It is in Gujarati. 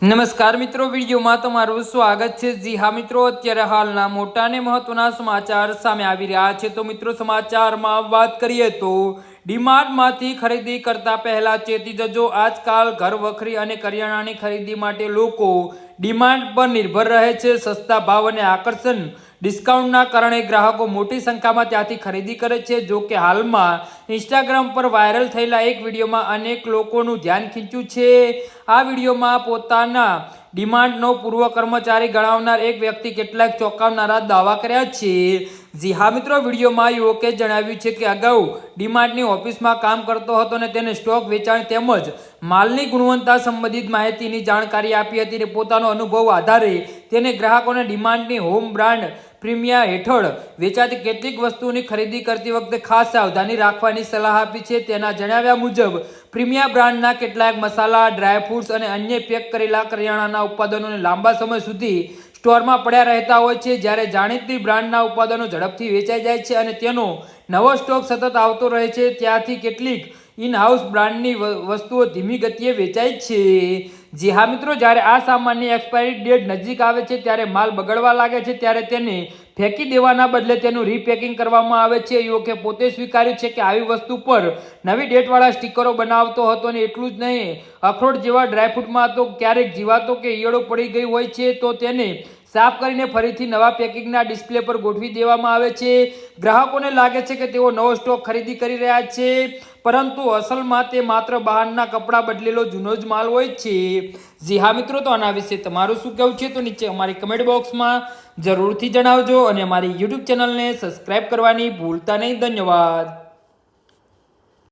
નમસ્કાર મિત્રો, વિડીયોમાં તમારું સ્વાગત છે। જી હા મિત્રો, અત્યારે હાલના મોટા અને મહત્વના સમાચાર સામે આવી રહ્યા છે। તો મિત્રો, સમાચારમાં વાત કરીએ તો ડીમાર્ટમાંથી ખરીદી કરતા પહેલા ચેતી જજો। આજકાલ ઘર વખરી અને કરિયાણાની ખરીદી માટે લોકો ડીમાર્ટ પર નિર્ભર રહે છે। સસ્તા ભાવ અને આકર્ષણ ડિસ્કાઉન્ટના કારણે ગ્રાહકો મોટી સંખ્યામાં ત્યાંથી ખરીદી કરે છે। જો કે હાલમાં ઇન્સ્ટાગ્રામ પર વાયરલ થયેલા એક વિડીયોમાં અનેક લોકોનું ધ્યાન ખીંચ્યું છે। આ વિડીયોમાં પોતાના ડીમાર્ટનો પૂર્વ કર્મચારી ગણાવનાર એક વ્યક્તિ કેટલાક ચોંકાવનારા દાવા કર્યા છે। જી હા મિત્રો, વિડીયોમાં યુવકે જણાવ્યું છે કે અગાઉ ડીમાર્ટની ઓફિસમાં કામ કરતો હતો અને તેને સ્ટોક વેચાણ તેમજ માલની ગુણવત્તા સંબંધિત માહિતીની જાણકારી આપી હતી અને પોતાનો અનુભવ આધારે તેને ગ્રાહકોને ડીમાર્ટની હોમ બ્રાન્ડ પ્રીમિયા હેઠળ વેચાતી કેટલીક વસ્તુઓની ખરીદી કરતી વખતે ખાસ સાવધાની રાખવાની સલાહ આપી છે। તેના જણાવ્યા મુજબ પ્રીમિયા બ્રાન્ડના કેટલાક મસાલા, ડ્રાયફ્રૂટ્સ અને અન્ય પેક કરેલા કરિયાણાના ઉત્પાદનોને લાંબા સમય સુધી સ્ટોરમાં પડ્યા રહેતા હોય છે, જ્યારે જાણીતી બ્રાન્ડના ઉત્પાદનો ઝડપથી વેચાઈ જાય છે અને તેનો નવો સ્ટોક સતત આવતો રહે છે। ત્યાંથી કેટલીક ઇન હાઉસ બ્રાન્ડની વસ્તુઓ ધીમી ગતિએ વેચાય છે। જી હા મિત્રો, જ્યારે આ સામાનની એક્સપાયરી ડેટ નજીક આવે છે ત્યારે માલ બગડવા લાગે છે, ત્યારે તેને ફેંકી દેવાના બદલે તેનું રીપેકિંગ કરવામાં આવે છે। યુવકે પોતે સ્વીકાર્યું છે કે આવી વસ્તુ પર નવી ડેટવાળા સ્ટીકરો બનાવતો હતો અને એટલું જ નહીં, અખરોટ જેવા ડ્રાયફ્રૂટમાં તો ક્યારેક જીવાતો કે ઈયળો પડી ગઈ હોય છે તો તેને સાફ કરીને ફરીથી નવા પેકિંગના ડિસ્પ્લે પર ગોઠવી દેવામાં આવે છે। ગ્રાહકોને લાગે છે કે તેઓ નવો સ્ટોક ખરીદી કરી રહ્યા છે, પરંતુ અસલમાં તે માત્ર બહારના કપડાં બદલેલો જૂનો જ માલ હોય છે। જી હા મિત્રો, તો આના વિશે તમારું શું કહેવું છે તો નીચે અમારી કમેન્ટ બોક્સમાં જરૂરથી જણાવજો અને અમારી યુટ્યુબ ચેનલને સબસ્ક્રાઇબ કરવાની ભૂલતા નહીં। ધન્યવાદ।